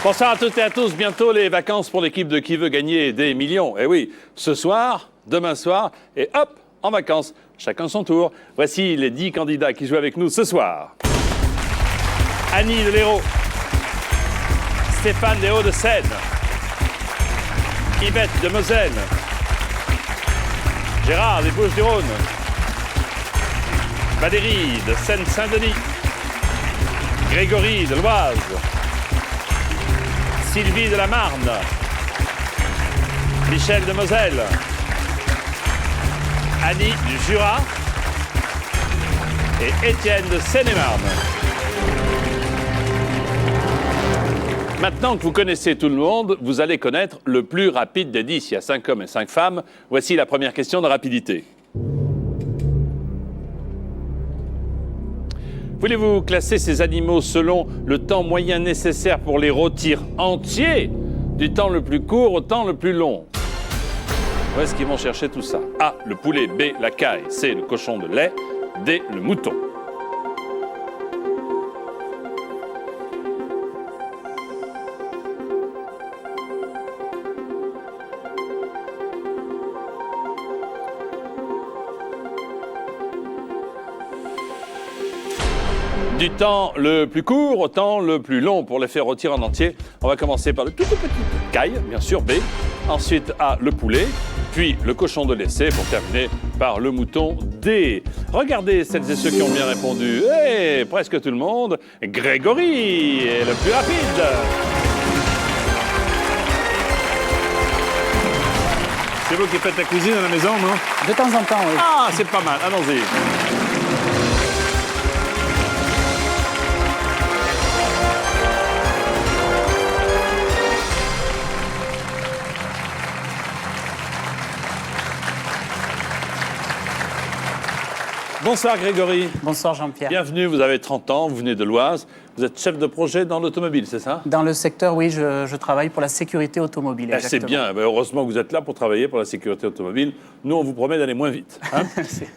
Bonsoir à toutes et à tous. Bientôt les vacances pour l'équipe de Qui veut gagner des millions. Et oui, ce soir, demain soir, et hop, en vacances. Chacun son tour. Voici les 10 candidats qui jouent avec nous ce soir. Annie de l'Hérault. Stéphane des Hauts-de-Seine. Yvette de Moselle. Gérard des Bouches-du-Rhône. Valérie de Seine-Saint-Denis. Grégory de l'Oise. Sylvie de la Marne. Michel de Moselle. Annie du Jura. Et Étienne de Seine-et-Marne. Maintenant que vous connaissez tout le monde, vous allez connaître le plus rapide des 10. Il y a 5 hommes et 5 femmes. Voici la première question de rapidité. Voulez-vous classer ces animaux selon le temps moyen nécessaire pour les rôtir entiers, du temps le plus court au temps le plus long? Où est-ce qu'ils vont chercher tout ça? A, le poulet. B, la caille. C, le cochon de lait. D, le mouton. Du temps le plus court au temps le plus long pour les faire rôtir en entier. On va commencer par le tout petit caille, bien sûr, B. Ensuite, A, le poulet. Puis le cochon de lait, C, pour terminer par le mouton, D. Regardez celles et ceux qui ont bien répondu. Eh, presque tout le monde. Grégory est le plus rapide. C'est vous qui faites la cuisine à la maison, non? De temps en temps, oui. Ah, c'est pas mal. Allons-y. Bonsoir Grégory. Bonsoir Jean-Pierre. Bienvenue, vous avez 30 ans, vous venez de l'Oise. Vous êtes chef de projet dans l'automobile, c'est ça? Dans le secteur, oui, je travaille pour la sécurité automobile. Ah, c'est bien, heureusement que vous êtes là pour travailler pour la sécurité automobile. Nous, on vous promet d'aller moins vite. Hein?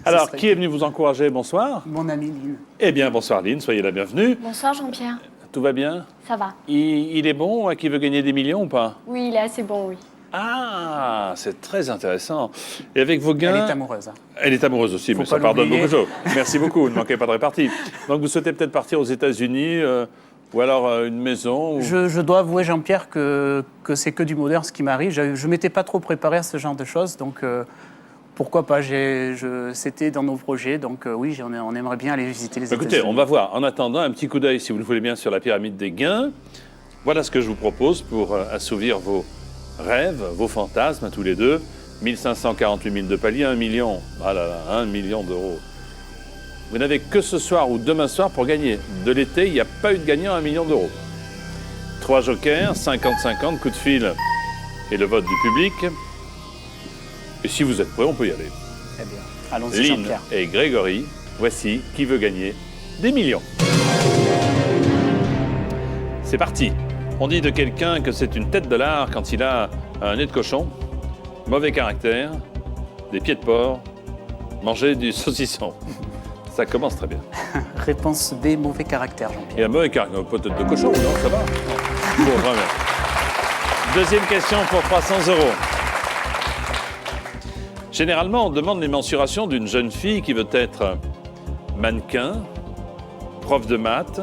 Alors, qui est venu vous encourager? Bonsoir. Mon ami Lynn. Eh bien, bonsoir Lynn, soyez la bienvenue. Bonsoir Jean-Pierre. Tout va bien? Ça va? Il est bon, hein, qui veut gagner des millions ou pas? Oui, il est assez bon, oui. Ah, c'est très intéressant. Et avec vos gains... Elle est amoureuse. Elle est amoureuse aussi, mais ça pardonne beaucoup de choses. Merci beaucoup, ne manquez pas de répartie. Donc vous souhaitez peut-être partir aux États-Unis ou alors une maison ou... Je dois avouer, Jean-Pierre, que c'est que du moderne ce qui m'arrive. Je ne m'étais pas trop préparé à ce genre de choses, donc pourquoi pas, c'était dans nos projets, donc oui, on aimerait bien aller visiter les États-Unis. Écoutez, on va voir. En attendant, un petit coup d'œil, si vous le voulez bien, sur la pyramide des gains. Voilà ce que je vous propose pour assouvir vos rêves, vos fantasmes à tous les deux. 1548 000 de palier, 1 million. Ah là là, 1 million d'euros. Vous n'avez que ce soir ou demain soir pour gagner. De l'été, il n'y a pas eu de gagnant à 1 million d'euros. 3 jokers, 50-50, coup de fil et le vote du public. Et si vous êtes prêts, on peut y aller. Eh bien, allons-y, Lynn Jean-Pierre. et Grégory, voici qui veut gagner des millions. C'est parti. On dit de quelqu'un que c'est une tête de lard quand il a un nez de cochon, mauvais caractère, des pieds de porc, manger du saucisson. Ça commence très bien. Réponse B, mauvais caractère, Jean-Pierre. Et un mauvais caractère, peut-être de cochon, non? Ça va? Bon, vraiment. Deuxième question pour 300 €. Généralement, on demande les mensurations d'une jeune fille qui veut être mannequin, prof de maths,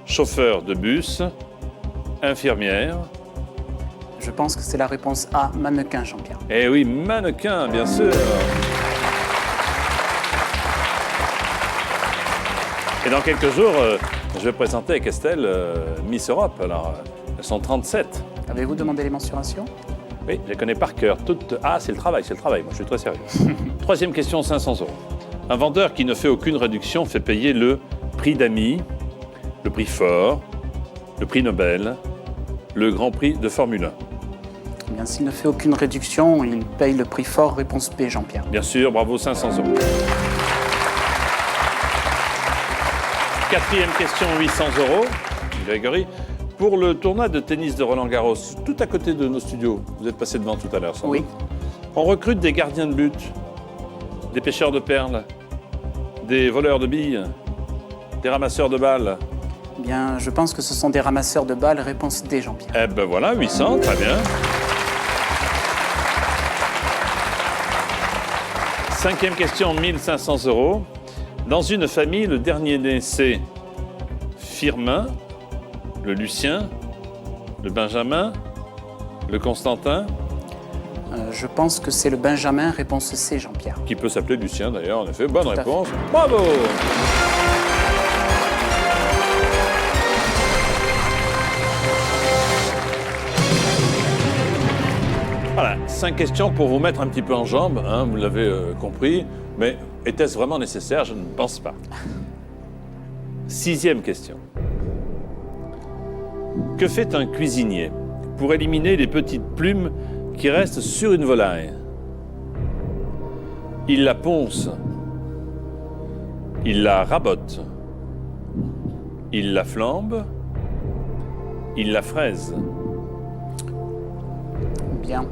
chauffeur de bus, infirmière. Je pense que c'est la réponse A, mannequin, Jean-Pierre. Eh oui, mannequin, bien sûr. Et dans quelques jours, je vais présenter avec Estelle Miss Europe. Alors, elles sont 37. Avez-vous demandé les mensurations? Oui, je les connais par cœur. Toutes... Ah, c'est le travail. Moi, je suis très sérieux. Troisième question, 500 €. Un vendeur qui ne fait aucune réduction fait payer le prix d'Ami, le prix Ford, le prix Nobel, le Grand Prix de Formule 1. Eh bien, s'il ne fait aucune réduction, il paye le prix fort. Réponse B, Jean-Pierre. Bien sûr, bravo, 500 €. Quatrième question, 800 €. Grégory, pour le tournoi de tennis de Roland-Garros, tout à côté de nos studios, vous êtes passé devant tout à l'heure, sans doute. On recrute des gardiens de but, des pêcheurs de perles, des voleurs de billes, des ramasseurs de balles. Bien, je pense que ce sont des ramasseurs de balles. Réponse D, Jean-Pierre. Eh ben voilà, 800, très bien. Cinquième question, 1500 €. Dans une famille, le dernier né, c'est Firmin, le Lucien, le Benjamin, le Constantin, Je pense que c'est le Benjamin. Réponse C, Jean-Pierre. qui peut s'appeler Lucien d'ailleurs, en effet. Bonne à réponse. Bravo! Voilà, 5 questions pour vous mettre un petit peu en jambes, hein, vous l'avez compris. Mais était-ce vraiment nécessaire? Je ne pense pas. 6e question. Que fait un cuisinier pour éliminer les petites plumes qui restent sur une volaille? Il la ponce, il la rabote, il la flambe, il la fraise. Bien.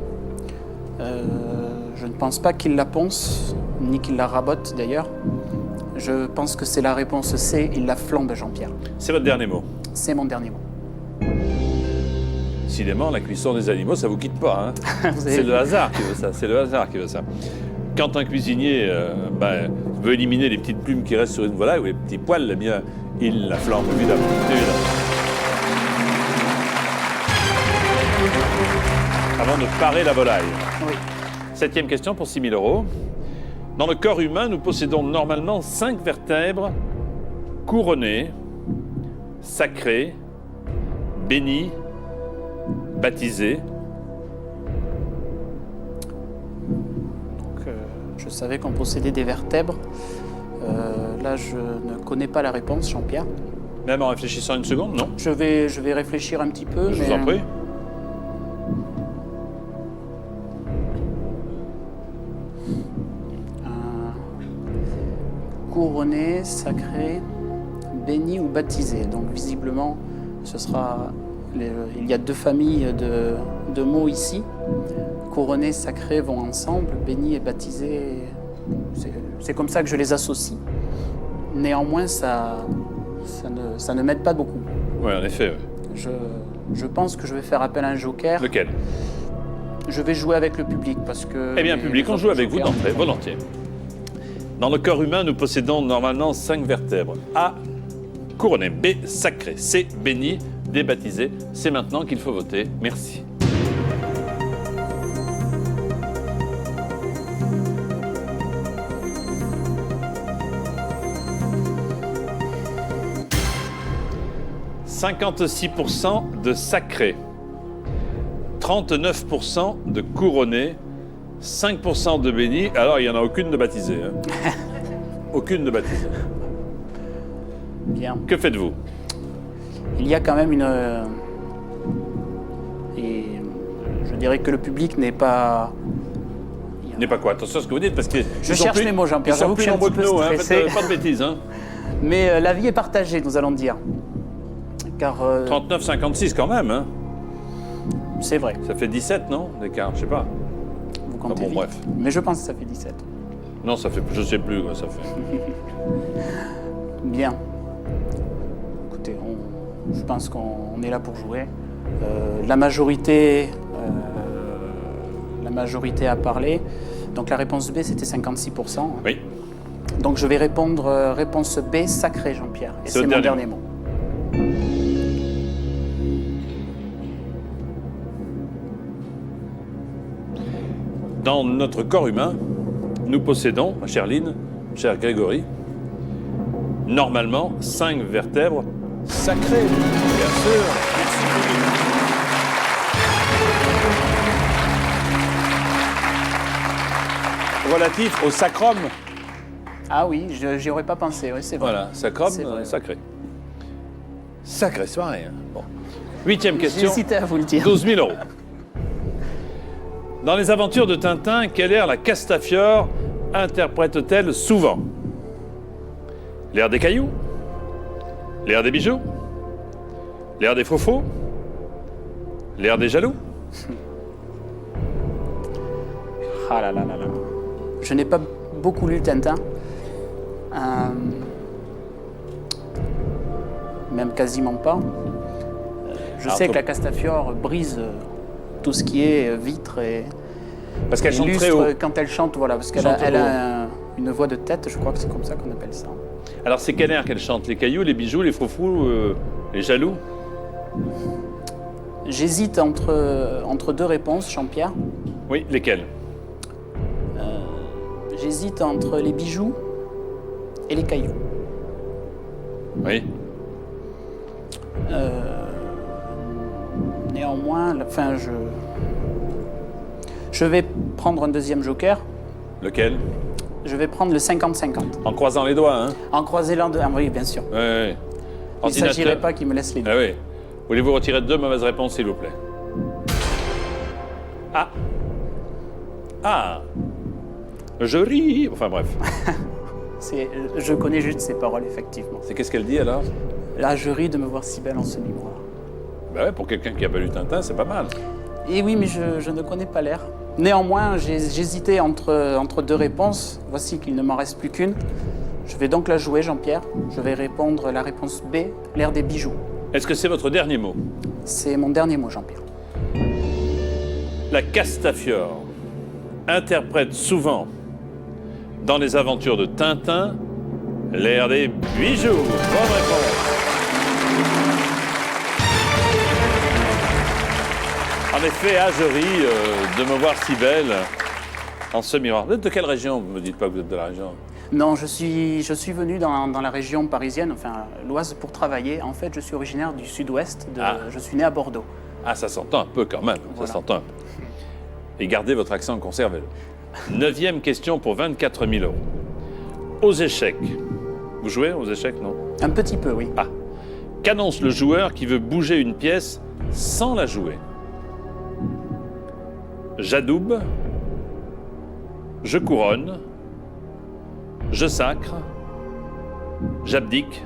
Je ne pense pas qu'il la ponce, ni qu'il la rabote d'ailleurs. Je pense que c'est la réponse C, il la flambe, Jean-Pierre. C'est votre dernier mot. C'est mon dernier mot. Décidément, la cuisson des animaux, ça vous quitte pas. Hein. Vous avez C'est vu. le hasard qui veut ça. C'est le hasard qui veut ça. Quand un cuisinier veut éliminer les petites plumes qui restent sur une volaille ou les petits poils, eh bien, il la flambe, évidemment. Avant de parer la volaille. Oui. 7e question pour 6 000 €. Dans le corps humain, nous possédons normalement 5 vertèbres couronnées, sacrées, bénies, baptisées. Donc, je savais qu'on possédait des vertèbres. Là, je ne connais pas la réponse, Jean-Pierre. Même en réfléchissant une seconde, non? Je vais réfléchir un petit peu. Je vous en prie. Couronné, sacré, béni ou baptisé. Donc visiblement, ce sera. Il y a 2 familles de mots ici. Couronné, sacré vont ensemble. Béni et baptisé, c'est comme ça que je les associe. Néanmoins, ça ne m'aide pas beaucoup. Oui, en effet. Oui. Je pense que je vais faire appel à un joker. Lequel? Je vais jouer avec le public parce que. Eh bien, public, on joue avec vous jokers- d'entrée, volontiers. Dans le corps humain, nous possédons normalement 5 vertèbres. A, couronné. B, sacré. C, béni. D, baptisé. C'est maintenant qu'il faut voter. Merci. « 56% de sacré, 39% de couronné, 5% de béni. Alors, il n'y en a aucune de baptisée. Hein. Aucune de baptisée. Bien. Que faites-vous? Il y a quand même une. Et je dirais que le public n'est pas. N'est pas quoi? Attention à ce que vous dites, parce que... Je cherche mes mots, Jean-Pierre. Ils sont J'avoue que plus je suis un nombreux petit que peu nous, hein. stressé. Faites pas de bêtises. Hein. Mais la vie est partagée, nous allons dire. Car 39-56 quand même. Hein. c'est vrai, Ça fait 17, non? D'écart, je sais pas. vous comptez bon, vite. bref. Mais je pense que ça fait 17. Non, ça fait... Je sais plus quoi ça fait. Bien. Écoutez, je pense qu'on est là pour jouer. La majorité a parlé. Donc la réponse B, c'était 56%. Hein. Oui. Donc je vais répondre réponse B, sacré, Jean-Pierre. Et C'est c'est le mon dernier dernier mot. Dans notre corps humain, nous possédons, ma chère Lynn, cher Grégory, normalement 5 vertèbres sacrées, bien sûr. Relatif au sacrum. Ah oui, j'y aurais pas pensé, oui, c'est vrai. Voilà, sacrum, C'est vrai. sacré. Sacré, c'est pareil. Hein. Bon. 8e question. J'hésitais à vous le dire. 12 000 €. Dans les aventures de Tintin, quel air la Castafiore interprète-t-elle souvent? L'air des cailloux? L'air des bijoux? L'air des faux-faux? L'air des jaloux? Ah là là là là. Je n'ai pas beaucoup lu Tintin. même quasiment pas. Je Alors, sais que la Castafiore brise tout ce qui est vitre et Parce qu'elle chante très lustre haut. quand elle chante, voilà, parce qu'elle Chante elle haut. a une voix de tête, je crois que c'est comme ça qu'on appelle ça. Alors, c'est quel air qu'elle chante? Les cailloux, les bijoux, les froufrous, les jaloux? J'hésite entre deux réponses, Jean-Pierre. Oui, lesquels? J'hésite entre les bijoux et les cailloux. Oui. Néanmoins, je vais prendre un deuxième joker. Lequel? Je vais prendre le 50-50. En croisant les doigts, hein? En croisant deux. Ah oui, bien sûr. Oui, oui. Il ne s'agirait pas qu'il me laisse les deux. Ah oui. Voulez-vous retirer 2 mauvaises réponses, s'il vous plaît? Ah! Ah! Je ris! Enfin bref. Je connais juste ces paroles, effectivement. C'est qu'est-ce qu'elle dit alors? Là, je ris de me voir si belle en ce miroir. Ben ouais, pour quelqu'un qui n'a pas lu Tintin, c'est pas mal. Et oui, mais je ne connais pas l'air. Néanmoins, j'hésitais entre deux réponses. Voici qu'il ne m'en reste plus qu'une. Je vais donc la jouer, Jean-Pierre. Je vais répondre la réponse B, l'air des bijoux. Est-ce que c'est votre dernier mot? C'est mon dernier mot, Jean-Pierre. La Castafiore interprète souvent dans les aventures de Tintin l'air des bijoux. Bonne réponse. En effet, je ris de me voir si belle en ce miroir. Vous êtes de quelle région? Vous ne me dites pas que vous êtes de la région. Non, je suis venu dans la région parisienne, enfin l'Oise, pour travailler. En fait, je suis originaire du sud-ouest. Je suis né à Bordeaux. Ah, ça s'entend un peu quand même. Voilà. Ça s'entend un peu. Et gardez votre accent, conservez-le. 9e question pour 24 000 euros. Aux échecs. Vous jouez aux échecs, non? Un petit peu, oui. Ah. Qu'annonce le joueur qui veut bouger une pièce sans la jouer? J'adoube, je couronne, je sacre, j'abdique.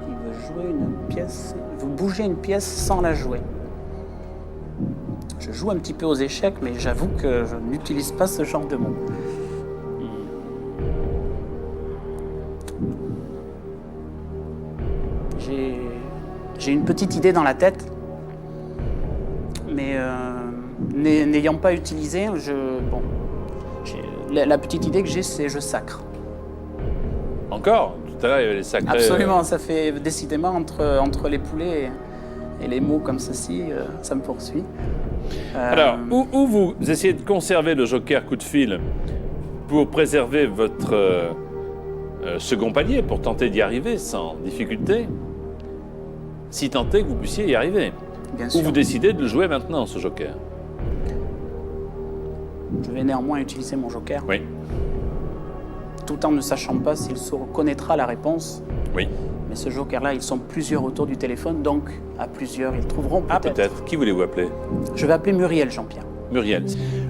Il veut jouer une pièce, il veut bouger une pièce sans la jouer. Je joue un petit peu aux échecs, mais j'avoue que je n'utilise pas ce genre de mots. J'ai une petite idée dans la tête, mais n'ayant pas utilisé, la petite idée que j'ai, c'est je sacre. Encore? Tout à l'heure, il y avait les sacrés. Absolument, ça fait décidément entre les poulets et les mots comme ceci, ça me poursuit. Alors, où vous essayez de conserver le joker coup de fil pour préserver votre second palier, pour tenter d'y arriver sans difficulté, si tant est que vous puissiez y arriver. Bien Ou sûr. vous décidez de le jouer maintenant, ce joker. Je vais néanmoins utiliser mon joker, Oui, tout en ne sachant pas s'il connaîtra la réponse. oui. Mais ce joker-là, ils sont plusieurs autour du téléphone, donc à plusieurs, ils trouveront Ah, peut-être. peut-être. Qui voulez-vous appeler? Je vais appeler Muriel, Jean-Pierre. Muriel.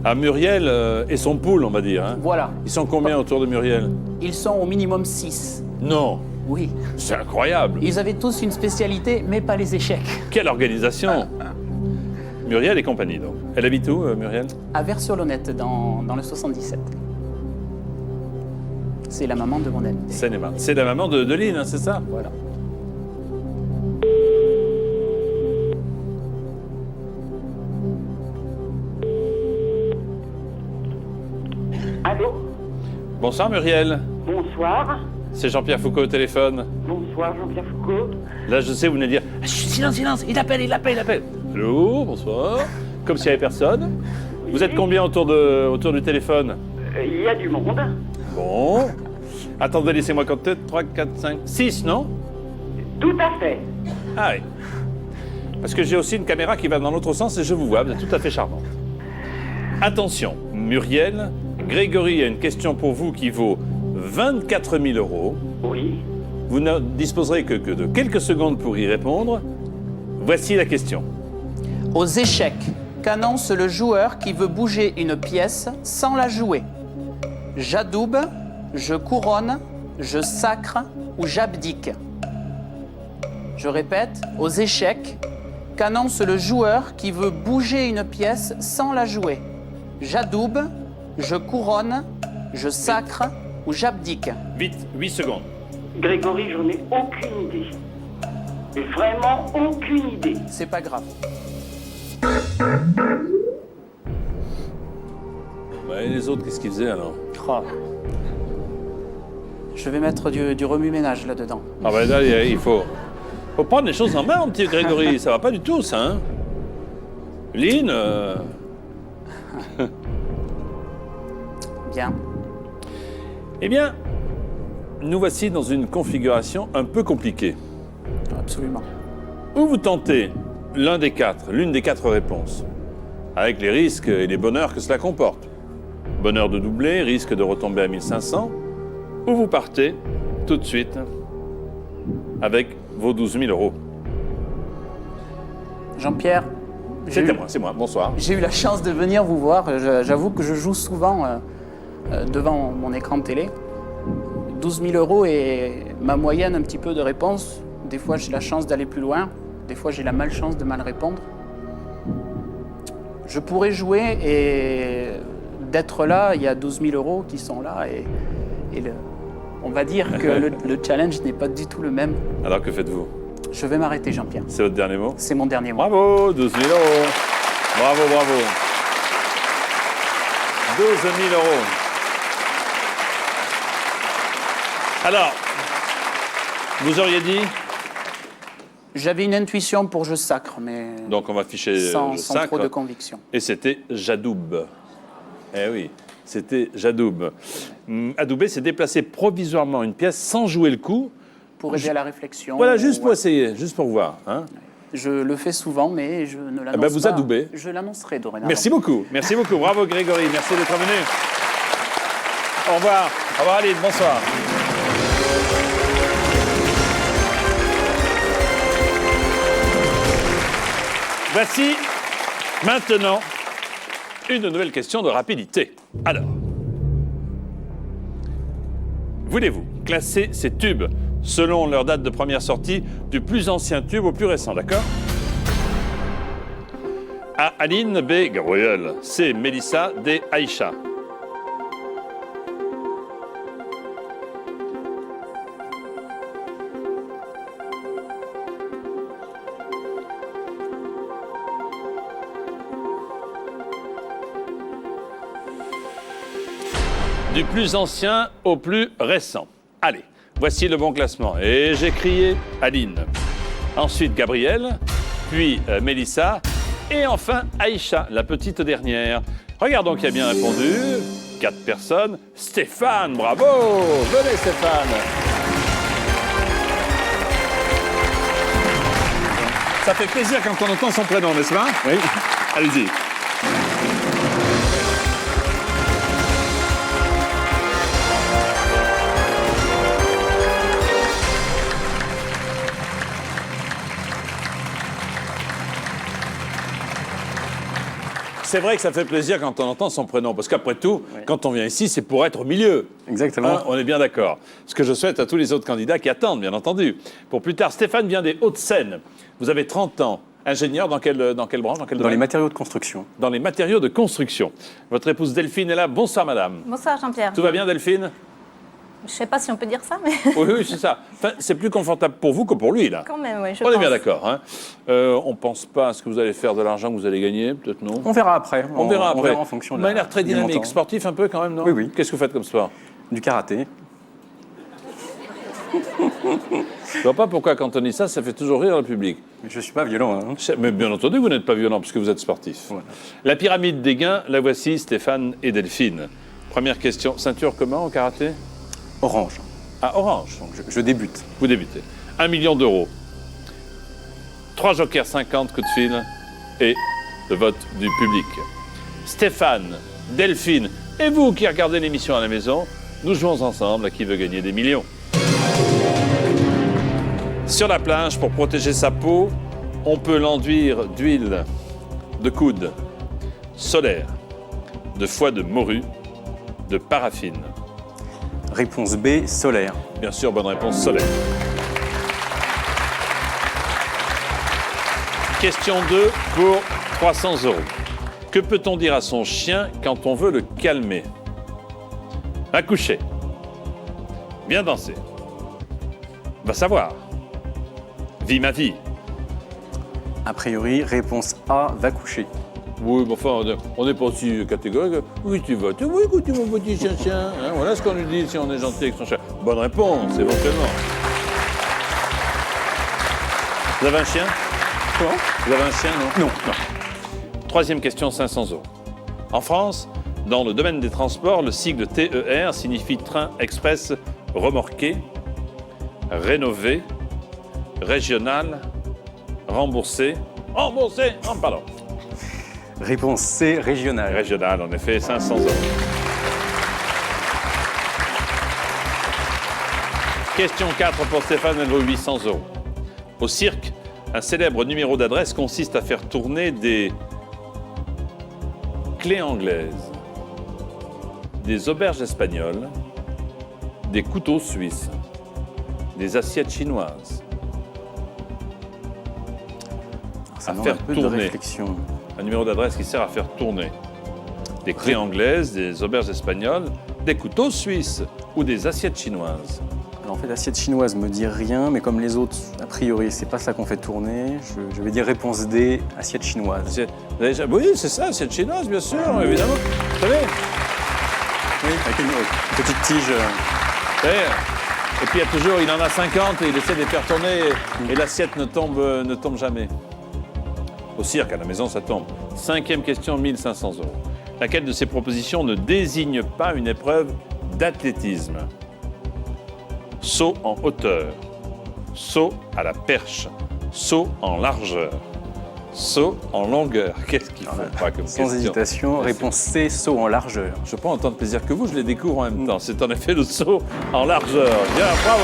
Ah, Muriel et son pool, on va dire. Hein. Voilà. Ils sont combien autour de Muriel? Ils sont au minimum 6. Non, Oui. c'est incroyable. Ils avaient tous une spécialité, mais pas les échecs. Quelle organisation. Muriel et compagnie, donc. Elle habite où, Muriel? À Vers-sur-Lonnette, dans le 77. C'est la maman de mon ami. Seine-et-Marne. C'est la maman de Lynn, hein, c'est ça? Voilà. Allô? Bonsoir, Muriel. Bonsoir. C'est Jean-Pierre Foucault au téléphone. Bonsoir Jean-Pierre Foucault. Là, je sais, vous venez de dire ah, chut, silence, silence, il appelle. Allô, bonsoir. Comme s'il n'y avait personne. Vous êtes combien autour du téléphone? Il y a du monde. Bon. Attendez, laissez-moi compter. 3, 4, 5, 6, non? Tout à fait. Ah oui. Parce que j'ai aussi une caméra qui va dans l'autre sens et je vous vois, vous êtes tout à fait charmante. Attention, Muriel, Grégory a une question pour vous qui vaut 24 000 euros. Oui. Vous ne disposerez que de quelques secondes pour y répondre. Voici la question. Aux échecs, qu'annonce le joueur qui veut bouger une pièce sans la jouer? J'adoube, je couronne, je sacre ou j'abdique? Je répète, aux échecs, qu'annonce le joueur qui veut bouger une pièce sans la jouer? J'adoube, je couronne, Je sacre ou j'abdique. Vite, 8 secondes. Grégory, j'en ai aucune idée. Mais vraiment aucune idée. C'est pas grave. Et les autres, qu'est-ce qu'ils faisaient alors? Oh. Je vais mettre du remue-ménage là-dedans. Ah ben là, il faut prendre les choses en main, mon petit Grégory. Ça va pas du tout, ça, hein? Lynn, Bien. Eh bien, nous voici dans une configuration un peu compliquée. Absolument. Ou vous tentez l'une des quatre réponses, avec les risques et les bonheurs que cela comporte. Bonheur de doubler, risque de retomber à 1500, ou vous partez tout de suite avec vos 12 000 euros. Jean-Pierre, C'est moi, bonsoir. j'ai eu la chance de venir vous voir. J'avoue que je joue souvent devant mon écran de télé. 12 000 euros est ma moyenne un petit peu de réponse. Des fois, j'ai la chance d'aller plus loin. Des fois, j'ai la malchance de mal répondre. Je pourrais jouer et d'être là, il y a 12 000 euros qui sont là. On va dire que le challenge n'est pas du tout le même. Alors que faites-vous? Je vais m'arrêter, Jean-Pierre. C'est votre dernier mot? C'est mon dernier mot. Bravo, 12 000 euros. Bravo, bravo. 12 000 euros. Alors, vous auriez dit? J'avais une intuition pour je sacre, mais Donc on va afficher sans sacre. trop de conviction. Et c'était Jadoub. Eh oui, c'était Jadoub. Adoubé s'est déplacé provisoirement une pièce sans jouer le coup. Pour aider à la réflexion. Voilà, juste pour Ouais. essayer, juste pour voir. Hein. Je le fais souvent, mais je ne l'annonce ben, vous pas. adoubez. Je l'annoncerai dorénavant. Merci beaucoup. Bravo Grégory, merci d'être venu. Au revoir. Au revoir Aline, bonsoir. Voici maintenant une nouvelle question de rapidité. Alors, voulez-vous classer ces tubes selon leur date de première sortie, du plus ancien tube au plus récent, d'accord? A. Aline, B. Gabriel, C. Mélissa, D. Aïcha. Du plus ancien au plus récent. Allez, voici le bon classement. Et j'ai crié Aline. Ensuite Gabriel, puis Mélissa, et enfin Aïcha, la petite dernière. Regardons qui a bien répondu. 4 personnes. Stéphane, bravo! Venez Stéphane! Ça fait plaisir quand on entend son prénom, n'est-ce pas? Oui. Allez-y. C'est vrai que ça fait plaisir quand on entend son prénom, parce qu'après tout, quand on vient ici, c'est pour être au milieu. Exactement. Hein, on est bien d'accord. Ce que je souhaite à tous les autres candidats qui attendent, bien entendu. Pour plus tard, Stéphane vient des Hauts-de-Seine. Vous avez 30 ans. Ingénieur dans quelle branche? Dans les matériaux de construction. Dans les matériaux de construction. Votre épouse Delphine est là. Bonsoir, madame. Bonsoir Jean-Pierre. Tout va bien, Delphine? Je ne sais pas si on peut dire ça, mais Oui, c'est ça. Enfin, c'est plus confortable pour vous que pour lui, là. quand même, oui, je On pense. est bien d'accord. Hein. On ne pense pas à ce que vous allez faire de l'argent que vous allez gagner, peut-être non? On verra après. On verra après. On verra en fonction de Vous avez l'air très du dynamique, montant. sportif un peu quand même, non? Oui, oui. Qu'est-ce que vous faites comme sport? Du karaté. Je ne vois pas pourquoi quand on dit ça, ça fait toujours rire le public. Mais je ne suis pas violent. Hein. Mais bien entendu, vous n'êtes pas violent puisque vous êtes sportif. Voilà. La pyramide des gains, la voici, Stéphane et Delphine. Première question, ceinture comment au karaté? Orange. Ah, orange. Donc je débute. Vous débutez. 1 million d'euros. 3 jokers 50, coup de fil et le vote du public. Stéphane, Delphine et vous qui regardez l'émission à la maison, nous jouons ensemble à qui veut gagner des millions. Sur la plage, pour protéger sa peau, on peut l'enduire d'huile de coude, solaire, de foie de morue, de paraffine. Réponse B, solaire. Bien sûr, bonne réponse, solaire. Question 2 pour 300 euros. Que peut-on dire à son chien quand on veut le calmer? Accoucher. Bien danser. Va savoir. Vis ma vie. A priori, réponse A, va coucher. Oui, mais enfin, on n'est pas aussi catégorique. Oui, tu votes. Oui, écoute, mon petit chien. Hein, voilà ce qu'on lui dit si on est gentil avec son chien. Bonne réponse, éventuellement. Vous avez un chien? Comment? Vous avez un chien, non? Non. Troisième question, 500 €. En France, dans le domaine des transports, le sigle TER signifie train express remorqué, rénové, régional, remboursé. Remboursé? Oh, pardon. Réponse C, régional. Régional, en effet, 500 €. Question 4 pour Stéphane, elle vaut 800 €. Au cirque, un célèbre numéro d'adresse consiste à faire tourner des clés anglaises, des auberges espagnoles, des couteaux suisses, des assiettes chinoises. Ça à demande faire un peu de tourner. réflexion. Un numéro d'adresse qui sert à faire tourner des clés anglaises, des auberges espagnoles, des couteaux suisses ou des assiettes chinoises. Alors, en fait, l'assiette chinoise me dit rien, mais comme les autres, a priori, c'est pas ça qu'on fait tourner. Je vais dire réponse D, assiette chinoise. Oui, c'est ça, assiette chinoise, bien sûr, évidemment. Vous savez, Oui, avec une petite tige. vous savez, et puis il en a 50 et il essaie de les faire tourner et l'assiette ne tombe jamais. Au cirque, à la maison, ça tombe. Cinquième question, 1500 €. Laquelle de ces propositions ne désigne pas une épreuve d'athlétisme? Saut en hauteur, saut à la perche, saut en largeur, saut en longueur. Qu'est-ce qu'il faut pas comme Sans question? hésitation, Bien réponse C, saut en largeur. Je prends autant de plaisir que vous, je les découvre en même temps. C'est en effet le saut en largeur. Bien, bravo.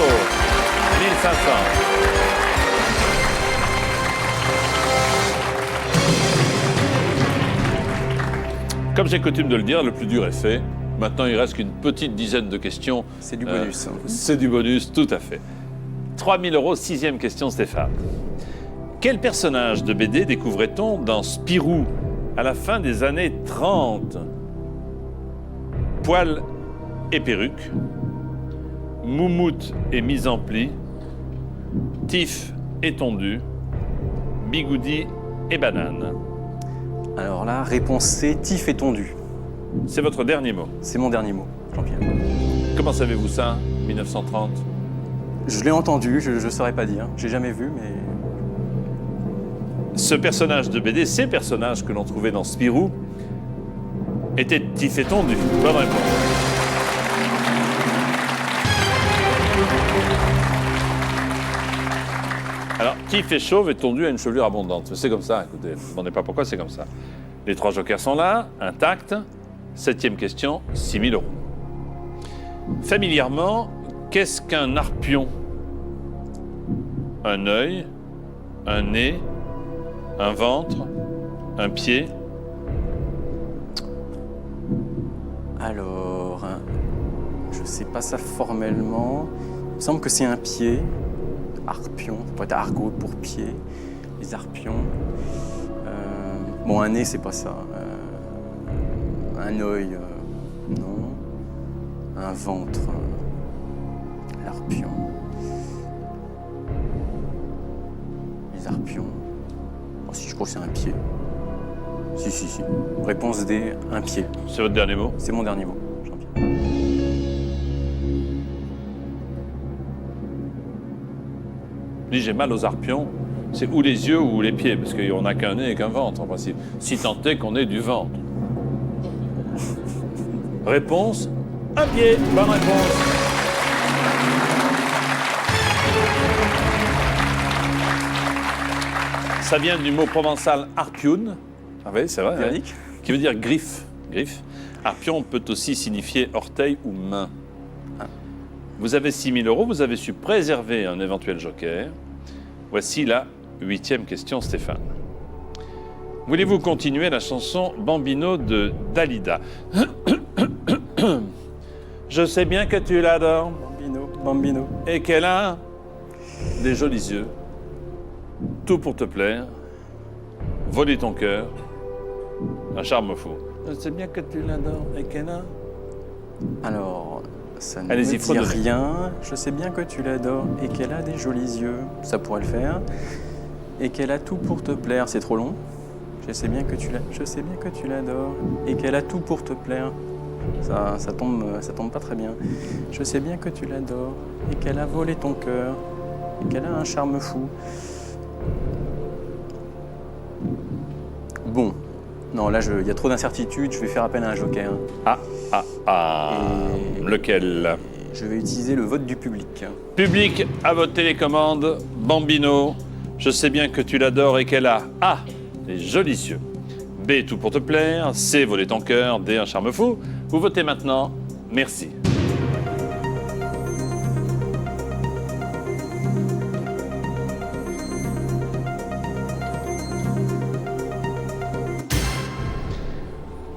1500. Comme j'ai coutume de le dire, le plus dur est fait. Maintenant, il reste qu'une petite dizaine de questions. C'est du bonus. C'est du bonus, tout à fait. 3000 €, sixième question, Stéphane. Quel personnage de BD découvrait-on dans Spirou à la fin des années 30? Poil et perruque, moumoute et mise en pli, tif et tondu, bigoudi et banane. Alors là, réponse C, tif et tondu. C'est votre dernier mot. C'est mon dernier mot, Jean-Pierre. Comment savez-vous ça, 1930? Je l'ai entendu, je ne saurais pas dire. J'ai jamais vu, mais... Ce personnage de BD, ces personnages que l'on trouvait dans Spirou, étaient tif et tondu. Bonne réponse. Alors, tif et chauve et tondu a une chevelure abondante. C'est comme ça, écoutez, ne me demandez pas pourquoi, c'est comme ça. Les trois jokers sont là, intacts. Septième question, 6000 €. Familièrement, qu'est-ce qu'un harpion? Un œil, un nez, un ventre, un pied. Alors, je sais pas ça formellement. Il me semble que c'est un pied. Harpion, ça pourrait être argot pour pied. Les harpions. Bon, un nez, c'est pas ça. Un œil, non. Un ventre, l'arpion. Les harpions. Oh, si, je crois que c'est un pied. Si. Réponse D, un pied. C'est votre dernier mot? C'est mon dernier mot, Jean-Pierre. Si j'ai mal aux harpions, c'est ou les yeux ou les pieds, parce qu'on n'a qu'un nez et qu'un ventre, en principe. Si tant est qu'on ait du ventre. Réponse, un pied. Bonne réponse. Ça vient du mot provençal harpioun. Ah oui, c'est vrai. Véridique. Qui veut dire griffe. Griffe. Harpion peut aussi signifier orteil ou main. Vous avez 6000 €, vous avez su préserver un éventuel joker. Voici la 8e question, Stéphane. Voulez-vous continuer la chanson Bambino de Dalida? Je sais bien que tu l'adores Bambino. et qu'elle a des jolis yeux, tout pour te plaire, voler ton cœur, un charme fou. Je sais bien que tu l'adores et qu'elle a Alors, ça ne Allez-y, me faut dit donner. rien. Je sais bien que tu l'adores et qu'elle a des jolis yeux. Ça pourrait le faire. Et qu'elle a tout pour te plaire. C'est trop long. Je sais bien que tu l'adores et qu'elle a tout pour te plaire. Ça tombe pas très bien. Je sais bien que tu l'adores et qu'elle a volé ton cœur et qu'elle a un charme fou. Bon, non, là, il y a trop d'incertitudes. Je vais faire appel à un joker. Et- Lequel? Je vais utiliser le vote du public. Public à votre télécommande, Bambino. Je sais bien que tu l'adores et qu'elle a A, des jolis yeux. B, tout pour te plaire. C, voler ton cœur. D, un charme fou. Vous votez maintenant. Merci.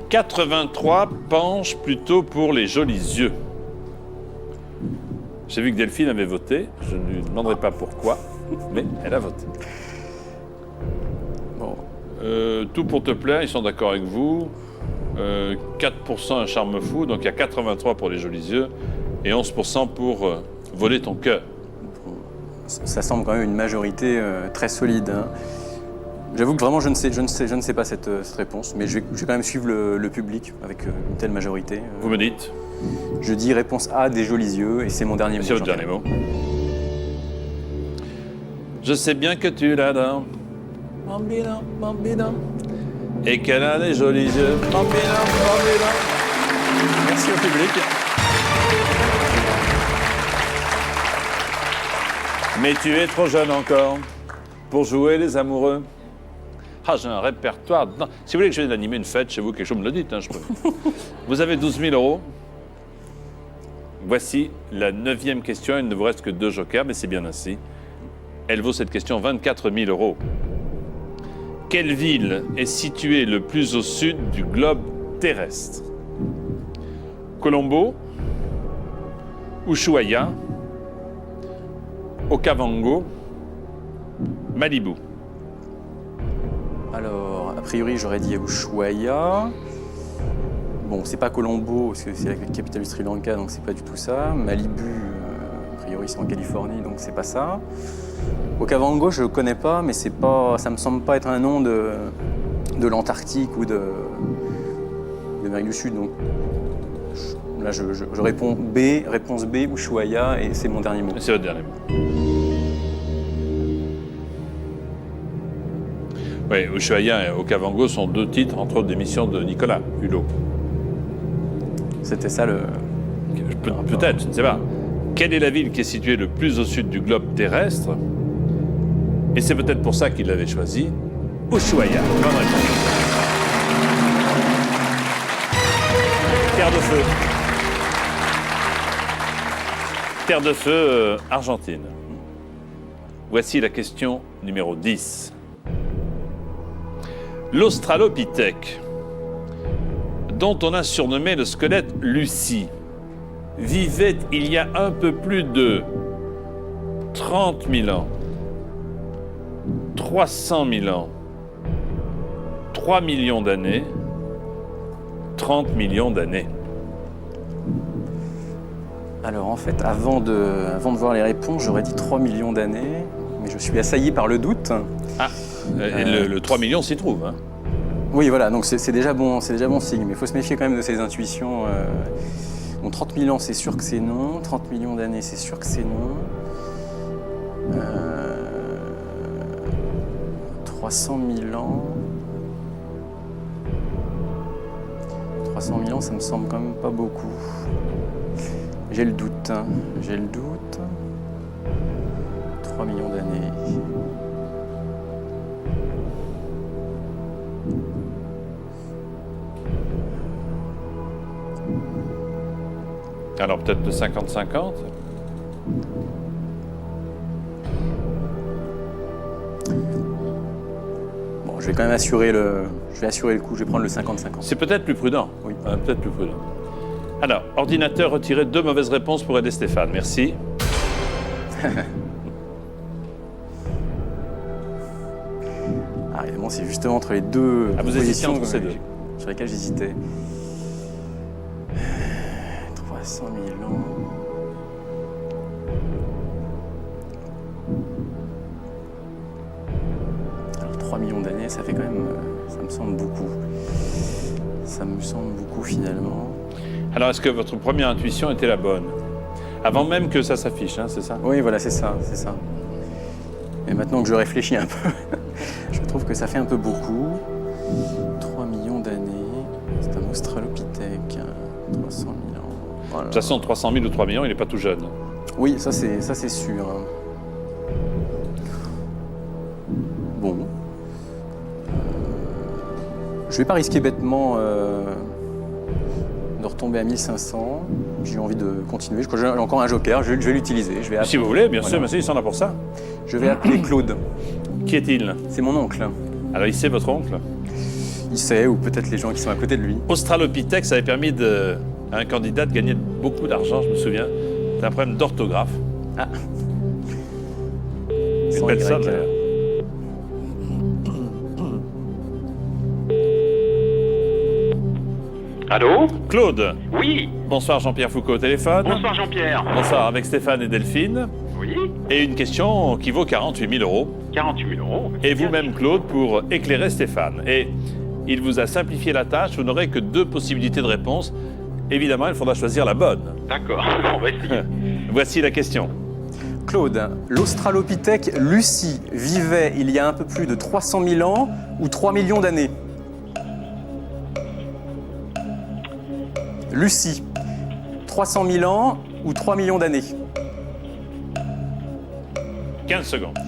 « 83 penchent plutôt pour les jolis yeux. » J'ai vu que Delphine avait voté. Je ne lui demanderai pas pourquoi, mais elle a voté. Bon, Tout pour te plaire, ils sont d'accord avec vous. 4% un charme fou, donc il y a 83 pour les jolis yeux et 11% pour voler ton cœur. ça semble quand même une majorité très solide. Hein. J'avoue que vraiment, je ne sais pas cette réponse, mais je vais quand même suivre le public avec une telle majorité. Vous me dites, Je dis réponse A, des jolis yeux, et c'est mon dernier mot. c'est votre dernier mot. Je sais bien que tu l'adores. Bambino, bambino. Et qu'elle a des jolis yeux. Bambino, bambino. Merci au public. Mais tu es trop jeune encore pour jouer les amoureux. Ah, j'ai un répertoire. Non, si vous voulez que je vienne animer une fête chez vous, quelque chose, me le dites. Hein, je peux. Vous avez 12 000 €. Voici la 9e question. Il ne vous reste que 2 jokers, mais c'est bien ainsi. Elle vaut cette question 24 000 €. Quelle ville est située le plus au sud du globe terrestre? Colombo, Ushuaia, Okavango, Malibu. Alors, a priori, j'aurais dit Ushuaia. Bon, c'est pas Colombo, parce que c'est la capitale du Sri Lanka, donc c'est pas du tout ça. Malibu, a priori, c'est en Californie, donc c'est pas ça. Okavango, je le connais pas, mais c'est pas, ça me semble pas être un nom de l'Antarctique ou d'Amérique du Sud. Donc là, je réponds B, réponse B, Ushuaia, et c'est mon dernier mot. C'est votre dernier mot. Oui, Ushuaia et Okavango sont 2 titres, entre autres, d'émissions de Nicolas Hulot. C'était ça le... Peut-être, je ne sais pas. Quelle est la ville qui est située le plus au sud du globe terrestre? Et c'est peut-être pour ça qu'il l'avait choisi. Ushuaia. Bonne réponse. Terre de feu. Terre de feu, Argentine. Voici la question numéro 10. L'Australopithèque, dont on a surnommé le squelette Lucie, vivait il y a un peu plus de 30 000 ans, 300 000 ans, 3 millions d'années, 30 millions d'années. Alors en fait, avant de voir les réponses, j'aurais dit 3 millions d'années, mais je suis assailli par le doute. Et le 3 millions s'y trouve. Hein. Oui, voilà, donc c'est déjà bon signe, mais il faut se méfier quand même de ses intuitions. Bon, 30 000 ans, c'est sûr que c'est non. 30 millions d'années, c'est sûr que c'est non. 300 000 ans... 300 000 ans, ça me semble quand même pas beaucoup. J'ai le doute, hein. J'ai le doute. 3 millions d'années. Alors peut-être de 50-50. Bon, je vais quand même assurer le coup, je vais prendre le 50-50. C'est peut-être plus prudent. Oui. Peut-être plus prudent. Alors, ordinateur, retirez 2 mauvaises réponses pour aider Stéphane. Merci. Ah, évidemment, c'est justement entre les deux Ah, vous hésitiez propositions entre ces deux. sur lesquelles j'hésitais. 300 000 ans. Alors 3 millions d'années, ça fait quand même... ça me semble beaucoup. Ça me semble beaucoup finalement. Alors, est-ce que votre première intuition était la bonne? Avant même que ça s'affiche, hein, c'est ça? Oui, voilà, c'est ça, c'est ça. Et maintenant que je réfléchis un peu, je trouve que ça fait un peu beaucoup. 3 millions d'années, c'est un australopithèque, 300 000 ans. Voilà. De toute façon, 300 000 ou 3 millions, il n'est pas tout jeune. Oui, ça c'est sûr. Hein. Bon. Je vais pas risquer bêtement de retomber à 1500. J'ai envie de continuer. Je crois que j'ai encore un joker, je vais l'utiliser. Si vous voulez, bien Voilà. sûr, monsieur, il s'en a pour ça. Je vais appeler Claude. Qui est-il? C'est mon oncle. Alors, il sait votre oncle? Il sait, ou peut-être les gens qui sont à côté de lui. Australopithèque, ça avait permis à un candidat de gagner beaucoup d'argent, je me souviens. C'est un problème d'orthographe. Ah. Une Sans belle Y, somme, d'ailleurs. Allô? Claude, Oui. bonsoir Jean-Pierre Foucault au téléphone. Bonsoir Jean-Pierre. Bonsoir avec Stéphane et Delphine. Oui. Et une question qui vaut 48 000 €. 48 000 euros. Et vous-même, Claude, pour éclairer Stéphane. Et il vous a simplifié la tâche, vous n'aurez que 2 possibilités de réponse. Évidemment, il faudra choisir la bonne. D'accord, on va essayer. Voici la question. Claude, l'australopithèque Lucie vivait il y a un peu plus de 300 000 ans ou 3 millions d'années? Lucie, 300 000 ans ou 3 millions d'années? 15 secondes.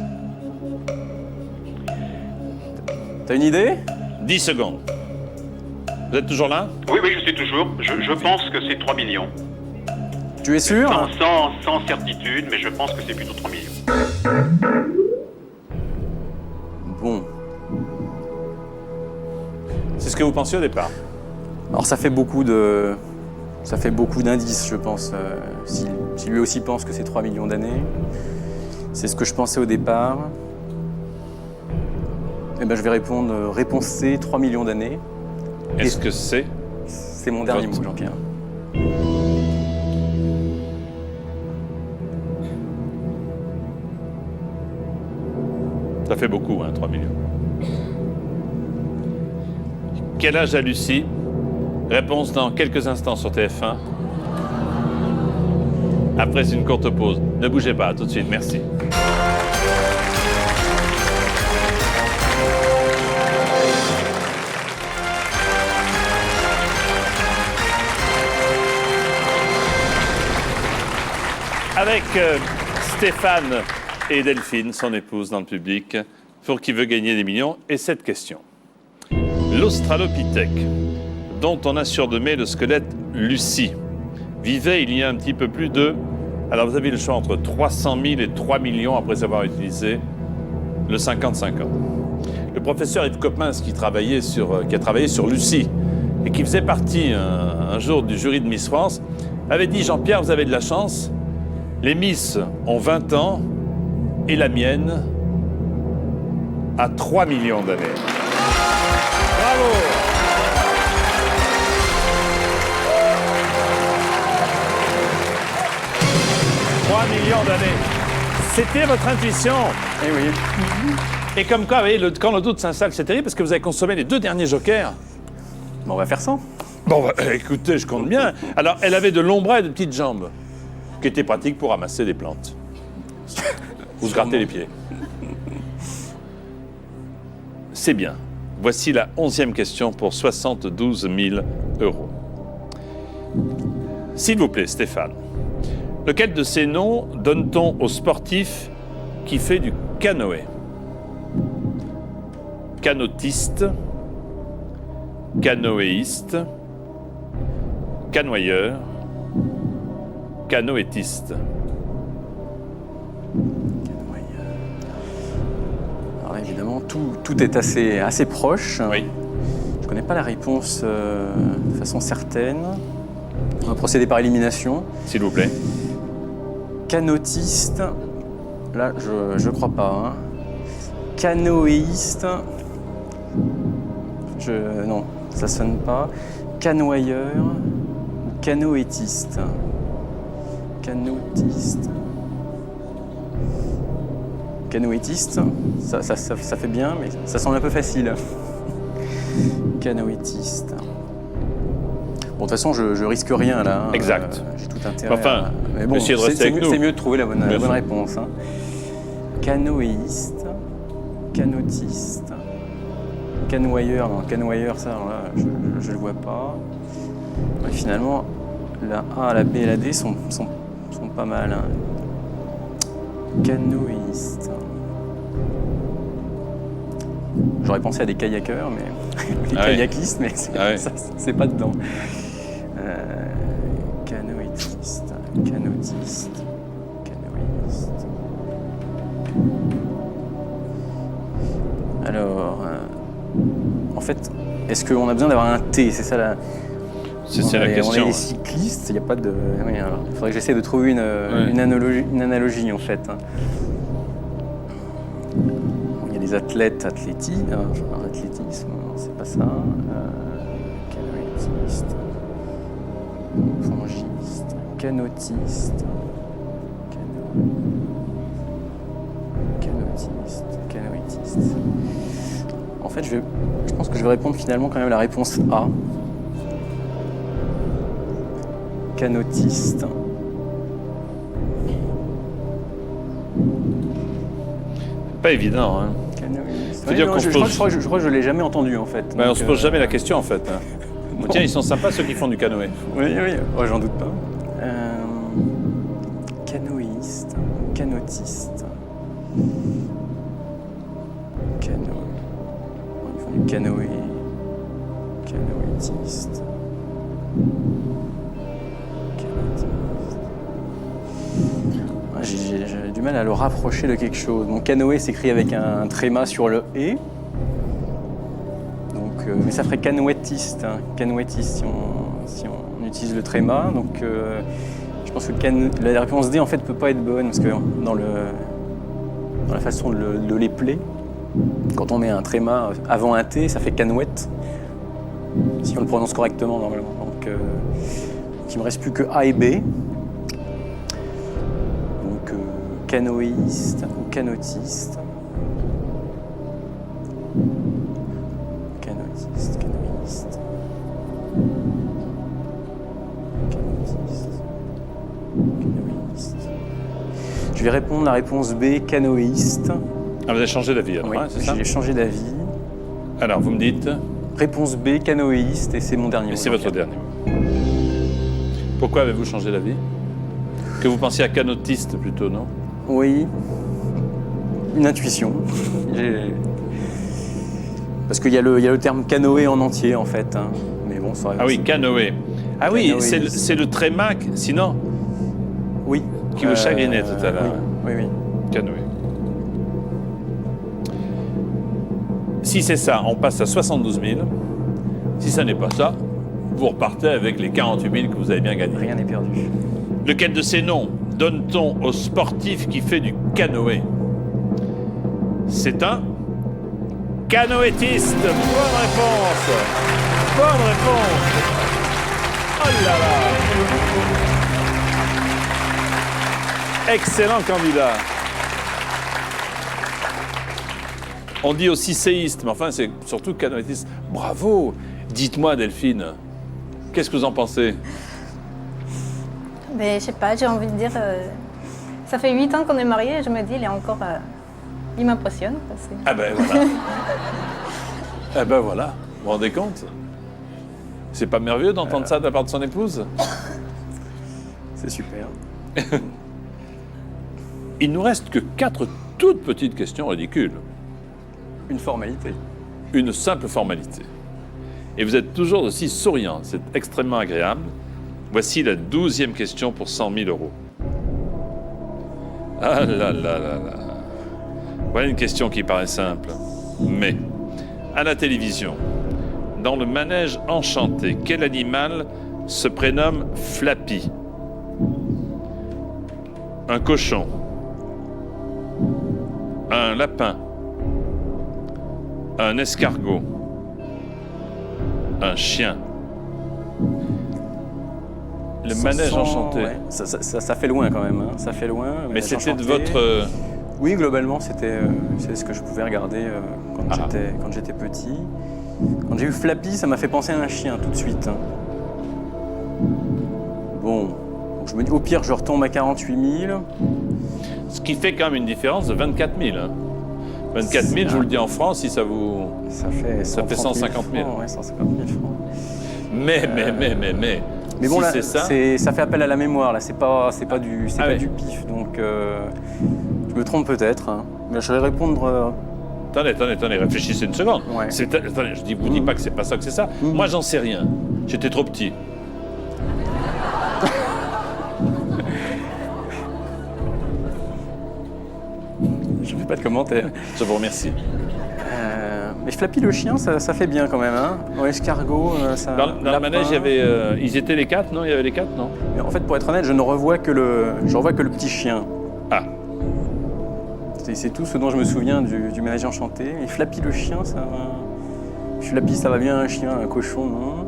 T'as une idée? 10 secondes. Vous êtes toujours là? Oui, oui, je suis toujours. Je pense que c'est 3 millions. Tu es sûr? Sans certitude, mais je pense que c'est plutôt 3 millions. Bon. C'est ce que vous pensiez au départ. Alors ça fait beaucoup d'indices, je pense. Si lui aussi pense que c'est 3 millions d'années, c'est ce que je pensais au départ. Eh ben, je vais répondre réponse C, 3 millions d'années. Est-ce que c'est? C'est mon dernier mot, Jean-Pierre. Ça fait beaucoup, hein, 3 millions. Quel âge a Lucie? Réponse dans quelques instants sur TF1. Après une courte pause. Ne bougez pas, à tout de suite, merci. Avec Stéphane et Delphine, son épouse, dans le public, pour qui veut gagner des millions. Et cette question. L'Australopithèque, dont on a surnommé le squelette Lucie, vivait il y a un petit peu plus de... Alors vous avez le choix entre 300 000 et 3 millions après avoir utilisé le 50-50. Le professeur Yves Coppens, qui a travaillé sur Lucie et qui faisait partie un jour du jury de Miss France, avait dit: Jean-Pierre, vous avez de la chance, les Miss ont 20 ans et la mienne a 3 millions d'années. Bravo! Millions d'années. C'était votre intuition. Eh oui. Et comme quoi, vous voyez, quand le doute s'installe, c'est terrible parce que vous avez consommé les 2 derniers jokers. Bon, on va faire ça. Bon, écoutez, je compte bien. Alors, elle avait de longs bras et de petites jambes, qui étaient pratiques pour ramasser des plantes. Ou se gratter les pieds. C'est bien. Voici la 11e question pour 72 000 €. S'il vous plaît, Stéphane. Lequel de ces noms donne-t-on au sportif qui fait du canoë? Canotiste, canoëiste, canoyeur, canoëtiste. Alors évidemment, tout est assez proche. Oui. Je ne connais pas la réponse de façon certaine. On va procéder par élimination. S'il vous plaît. Canotiste, là je crois pas. Hein. Canoëiste, non, ça sonne pas. Canoyeur ou Canoëtiste. Canoëtiste. Canoëtiste, ça fait bien, mais ça semble un peu facile. Canoëtiste. Bon, de toute façon, je risque rien là. Hein. Exact. J'ai tout intérêt. Enfin, mais bon, essayez de rester avec nous. C'est mieux de trouver la bonne sûr. réponse. Hein. Canoïste, canotiste, canoyeur. Non, canoyeur, ça, alors là, je le vois pas. Ouais, finalement, la A, la B et la D sont pas mal. Hein. Canoïste. J'aurais pensé à des kayakeurs, mais des kayakistes, mais c'est pas dedans. Canoïtiste, canotiste, canoïste. Alors, en fait, est-ce qu'on a besoin d'avoir un T? C'est ça la. C'est la question. On est des cyclistes, il n'y a pas de. Oui, alors, il faudrait que j'essaie de trouver une analogie en fait. Il y a des athlètes, athlétisme, non, c'est pas ça. Canoïtiste, plongiste, canotiste, canoïtiste. En fait, je pense que je vais répondre finalement quand même la réponse A. Canotiste. Pas évident, hein. Canoïste. Faut dire qu'on se pose- Je crois que je l'ai jamais entendu en fait. Ben, on Donc, se pose jamais la question en fait. Hein. Non. Tiens, ils sont sympas ceux qui font du canoë. Oui, oh, j'en doute pas. Canoïste, canotiste. Ils font du canoë. Canoïtiste. J'ai du mal à le rapprocher de quelque chose. Mon canoë s'écrit avec un tréma sur le « et ». Donc, mais ça ferait canoëtiste. Hein. Canoëtiste si on utilise le tréma. Donc, je pense que la réponse D en fait peut pas être bonne parce que dans la façon de l'épeler, quand on met un tréma avant un T, ça fait canouette. Si on le prononce correctement normalement. Donc, il me reste plus que A et B. Donc, canoïste ou canotiste. Canotiste, canoïste. Canotiste. Canoïste. Je vais répondre la réponse B, canoïste. Ah, vous avez changé d'avis alors, Oui, hein, c'est ça? j'ai changé d'avis. Alors, vous me dites, Réponse B, canoïste, et c'est mon dernier et mot. c'est votre dernier mot. Pourquoi avez-vous changé d'avis? Que vous pensiez à canotiste plutôt, non? Oui, une intuition. Parce qu'il y a le terme canoë en entier, en fait. Hein. Mais bon, ça aurait Ah oui, aussi- canoë. Ah oui, Canoë. c'est le tréma, sinon, Oui. qui vous chagrinait tout à l'heure. Oui. Canoë. Si c'est ça, on passe à 72 000. Si ça n'est pas ça, vous repartez avec les 48 000 que vous avez bien gagnés. Rien n'est perdu. Lequel de ces noms donne-t-on au sportif qui fait du canoë? C'est un canoëtiste. Bonne réponse. Bonne réponse. Oh là là. Excellent candidat. On dit aussi séiste, mais enfin c'est surtout canoëtiste. Bravo. Dites-moi Delphine, qu'est-ce que vous en pensez? Mais je sais pas, j'ai envie de dire. Ça fait 8 ans qu'on est mariés et je me dis, il est encore. Il m'impressionne. Ah ben voilà. Ah ben voilà. Vous vous rendez compte? C'est pas merveilleux d'entendre ça de la part de son épouse? C'est super. Il nous reste que 4 toutes petites questions ridicules. Une formalité. Une simple formalité. Et vous êtes toujours aussi souriant. C'est extrêmement agréable. Voici la 12e question pour 100 000 euros. Ah là là là là. Voilà une question qui paraît simple. Mais, à la télévision, dans le manège enchanté, quel animal se prénomme Flappy? Un cochon. Un lapin. Un escargot. Un chien. Le manège enchanté. Ouais. Ça fait loin quand même, hein. Ça fait loin. Mais manège c'était de enchanté. votre... Oui, globalement, c'est ce que je pouvais regarder quand j'étais petit. Quand j'ai eu Flappy, ça m'a fait penser à un chien tout de suite, hein. Bon, je me dis, au pire, je retombe à 48 000. Ce qui fait quand même une différence de 24 000. Hein. 24 000, je vous le dis en France, si ça vous... Ça fait 150 000. francs, ouais, 150 000 francs. Mais bon, si là, c'est ça... ça fait appel à la mémoire, là, c'est pas du ouais. pif, donc je me trompe peut-être, hein. Mais je vais répondre... Attendez, réfléchissez une seconde. Ouais. Attendez, je vous dis pas que c'est pas ça, que c'est ça. Moi, j'en sais rien. J'étais trop petit. Je fais pas de commentaires. Je vous remercie. Mais Flappy le chien, ça fait bien quand même, hein. Ouais, escargot, ça... Dans le manège, il y avait... ils étaient les 4, non? Il y avait les 4, non? Mais en fait, pour être honnête, je revois que le petit chien. Ah. C'est tout ce dont je me souviens du manège enchanté. Et Flappy le chien, ça va... Flappy, ça va bien, un chien, un cochon, non?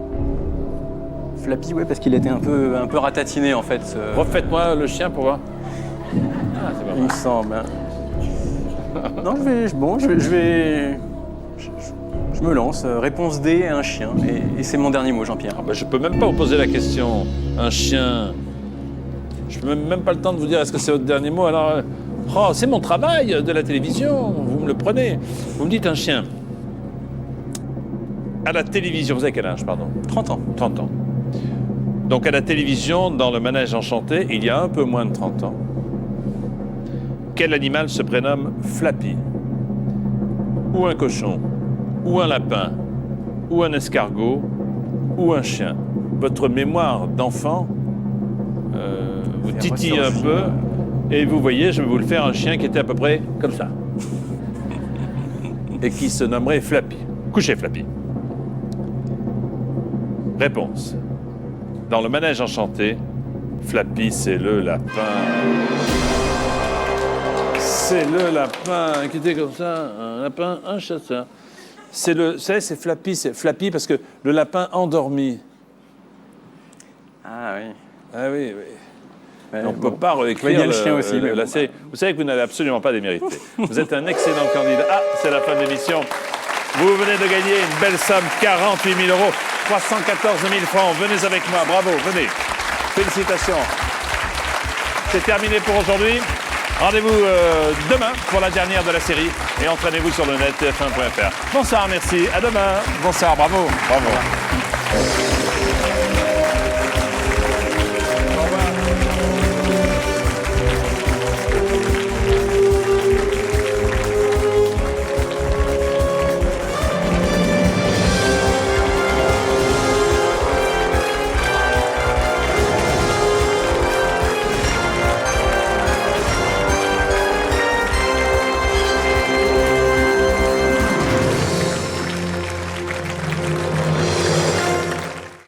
Flappy, ouais, parce qu'il était un peu ratatiné, en fait. Refaites-moi le chien pour voir. Ah, c'est pas Il me mal. semble, hein. Non, je me lance. Réponse D, un chien. Et c'est mon dernier mot, Jean-Pierre. Ah bah, je peux même pas vous poser la question. Un chien... Je peux même pas le temps de vous dire est-ce que c'est votre dernier mot. Alors, oh, c'est mon travail de la télévision. Vous me le prenez. Vous me dites un chien. À la télévision, vous avez quel âge, pardon? 30 ans. 30 ans. Donc à la télévision, dans le manège enchanté, il y a un peu moins de 30 ans, quel animal se prénomme Flappy? Ou un cochon? Ou un lapin? Ou un escargot? Ou un chien? Votre mémoire d'enfant vous titille un peu, et vous voyez, je vais vous le faire, un chien qui était à peu près comme ça. Et qui se nommerait Flappy. Couchez, Flappy. Réponse. Dans le manège enchanté, Flappy, c'est le lapin. C'est le lapin qui était comme ça, un lapin, un chasseur. Vous savez, c'est Flappy parce que le lapin endormi. Ah oui. Ah oui, oui. Ouais, On ne bon. peut pas réécrire Il y a le chien aussi, mais la bon, série. Vous savez que vous n'avez absolument pas démérité. Vous êtes un excellent candidat. Ah, c'est la fin de l'émission. Vous venez de gagner une belle somme, 48 000 €, 314 000 francs. Venez avec moi, bravo, venez. Félicitations. C'est terminé pour aujourd'hui. Rendez-vous demain pour la dernière de la série et entraînez-vous sur le net tf1.fr. Bonsoir, merci. À demain. Bonsoir, bravo. Bravo.